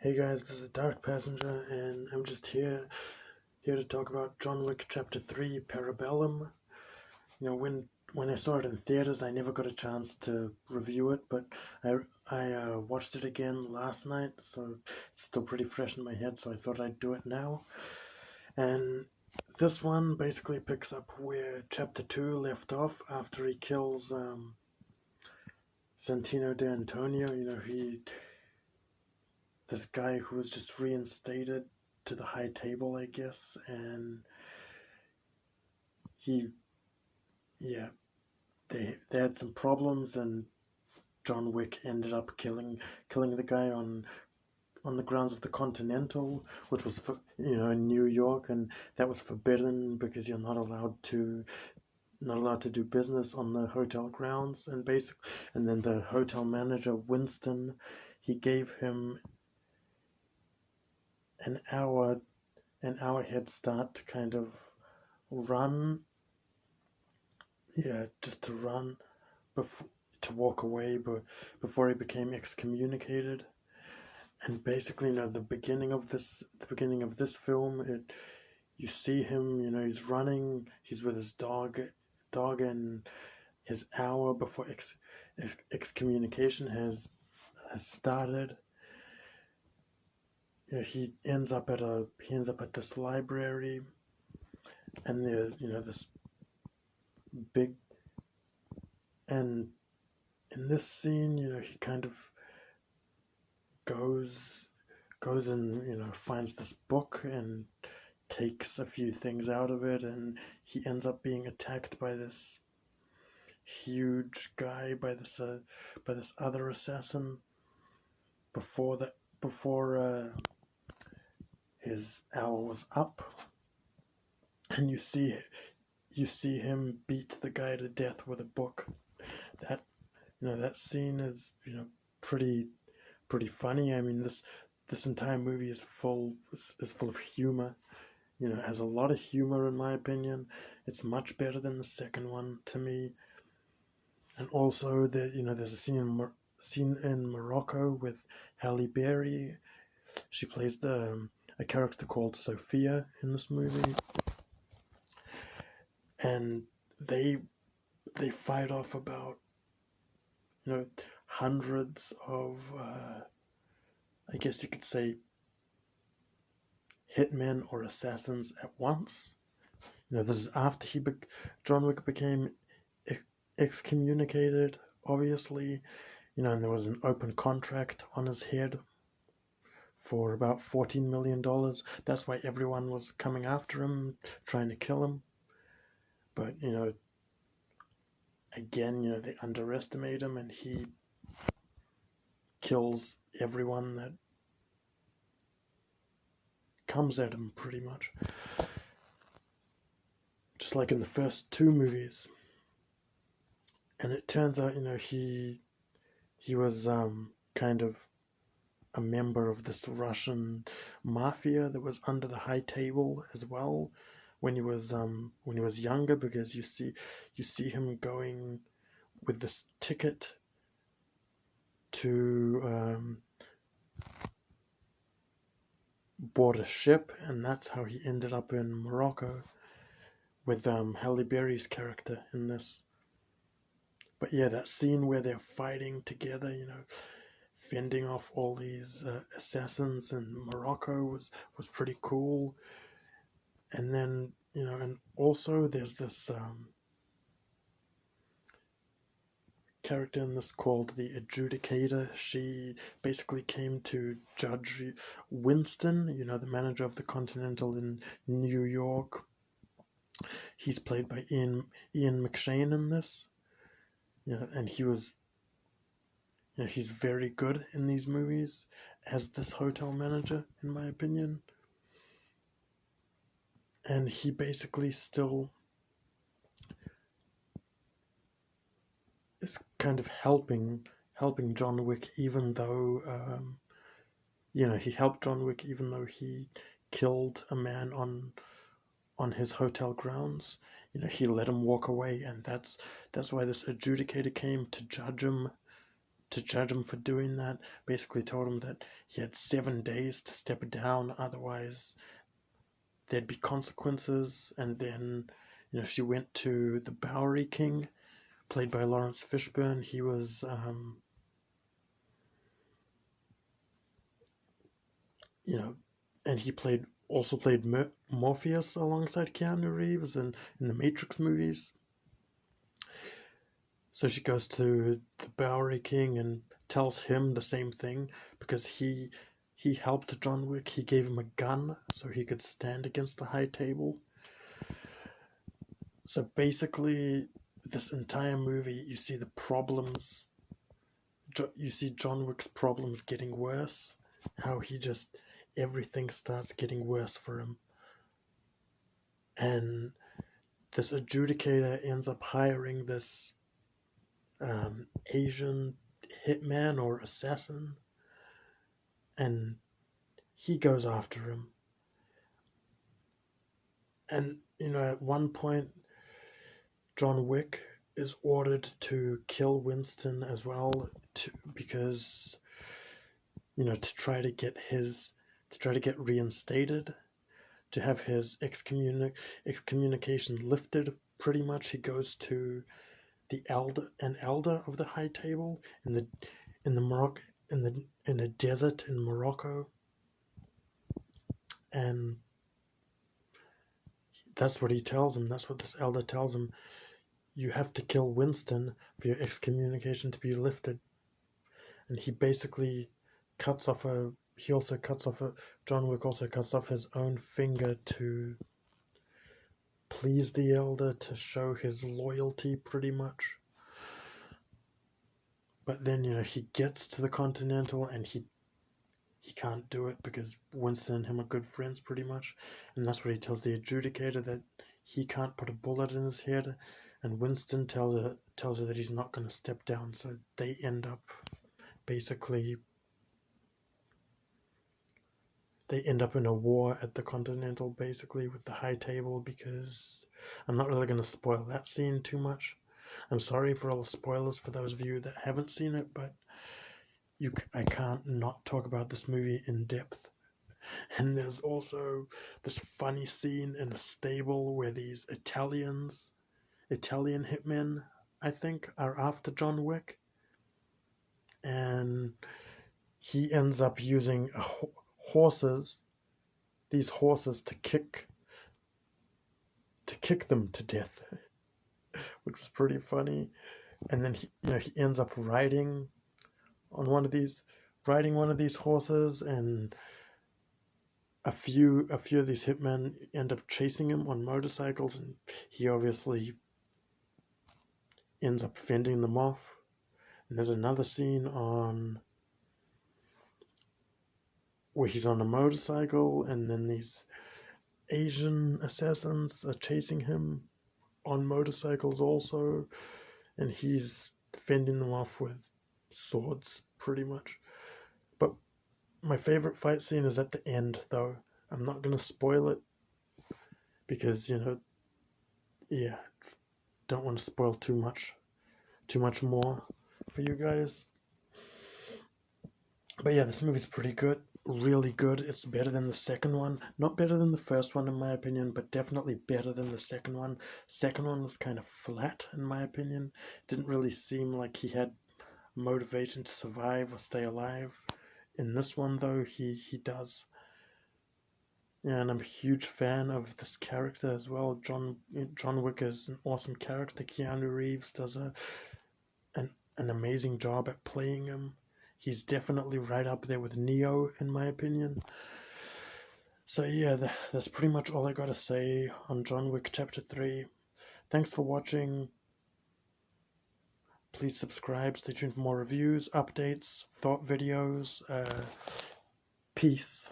Hey guys, this is the Dark Passenger, and I'm just here to talk about John Wick Chapter 3, Parabellum. When I saw it in theaters, I never got a chance to review it, but I watched it again last night, so it's still pretty fresh in my head, so I thought I'd do it now. And this one basically picks up where Chapter 2 left off after he kills Santino de Antonio. This guy who was just reinstated to the high table, I guess, and they had some problems, and John Wick ended up killing the guy on the grounds of the Continental, which was in New York, and that was forbidden because you're not allowed to do business on the hotel grounds, and then the hotel manager Winston, he gave him an hour head start to kind of run, just to run to walk away, but before he became excommunicated. And basically, the beginning of this film, you see him, he's running, he's with his dog, and his hour before excommunication has started. He ends up at this library, and there's this big, and in this scene, he kind of goes and finds this book and takes a few things out of it, and he ends up being attacked by this huge guy, by this other assassin before his hour was up. And you see him beat the guy to death with a book. That scene is pretty funny. I mean, this entire movie is full of humor. It has a lot of humor, in my opinion. It's much better than the second one to me. And also, there's a scene in Morocco with Halle Berry. She plays a character called Sophia in this movie, and they fight off about hundreds of I guess you could say hitmen or assassins at once. This is after John Wick became excommunicated, obviously, and there was an open contract on his head for about $14 million. That's why everyone was coming after him, trying to kill him. But, again, they underestimate him, and he kills everyone that comes at him, pretty much. Just like in the first two movies. And it turns out, he was kind of a member of this Russian mafia that was under the high table as well when he was younger, because you see him going with this ticket to board a ship, and that's how he ended up in Morocco with Halle Berry's character in this. But yeah, that scene where they're fighting together, fending off all these assassins in Morocco was pretty cool. And then, and also there's this character in this called the Adjudicator. She basically came to judge Winston, the manager of the Continental in New York. He's played by Ian McShane in this. And he was, he's very good in these movies as this hotel manager, in my opinion. And he basically still is kind of helping John Wick, even though he helped John Wick even though he killed a man on his hotel grounds. He let him walk away, and that's why this adjudicator came to judge him to judge him for doing that. Basically told him that he had 7 days to step down, otherwise there'd be consequences. And then, she went to the Bowery King, played by Lawrence Fishburne. He was, and he also played Morpheus alongside Keanu Reeves in the Matrix movies. So she goes to the Bowery King and tells him the same thing, because he helped John Wick. He gave him a gun so he could stand against the high table. So basically, this entire movie, you see the problems. You see John Wick's problems getting worse. How everything starts getting worse for him. And this adjudicator ends up hiring this Asian hitman or assassin, and he goes after him. And at one point John Wick is ordered to kill Winston as well, because to try to get reinstated, to have his excommunication lifted. Pretty much, he goes to an elder of the high table in the desert in Morocco, and that's what he tells him. That's what this elder tells him. You have to kill Winston for your excommunication to be lifted. And he basically John Wick also cuts off his own finger to please the elder, to show his loyalty, pretty much. But then, he gets to the Continental, and he can't do it because Winston and him are good friends, pretty much. And that's what he tells the adjudicator, that he can't put a bullet in his head. And Winston tells her that he's not going to step down. So they end up in a war at the Continental, basically, with the high table, because I'm not really going to spoil that scene too much. I'm sorry for all the spoilers for those of you that haven't seen it, but I can't not talk about this movie in depth. And there's also this funny scene in a stable where these Italian hitmen, I think, are after John Wick. And he ends up using these horses to kick them to death, which was pretty funny. And then he ends up riding one of these horses, and a few of these hitmen end up chasing him on motorcycles, and he obviously ends up fending them off. And there's another scene where he's on a motorcycle, and then these Asian assassins are chasing him on motorcycles also, and he's fending them off with swords, pretty much. But my favorite fight scene is at the end, though. I'm not going to spoil it, because, don't want to spoil too much more for you guys. But yeah, this movie's pretty good. Really good. It's better than the second one. Not better than the first one, in my opinion, but definitely better than the second one. Second one was kind of flat, in my opinion. Didn't really seem like he had motivation to survive or stay alive. In this one, though, he does. Yeah, and I'm a huge fan of this character as well. John Wick is an awesome character. Keanu Reeves does an amazing job at playing him. He's definitely right up there with Neo, in my opinion. So yeah, that's pretty much all I gotta say on John Wick Chapter 3. Thanks for watching. Please subscribe, stay tuned for more reviews, updates, thought videos. Peace.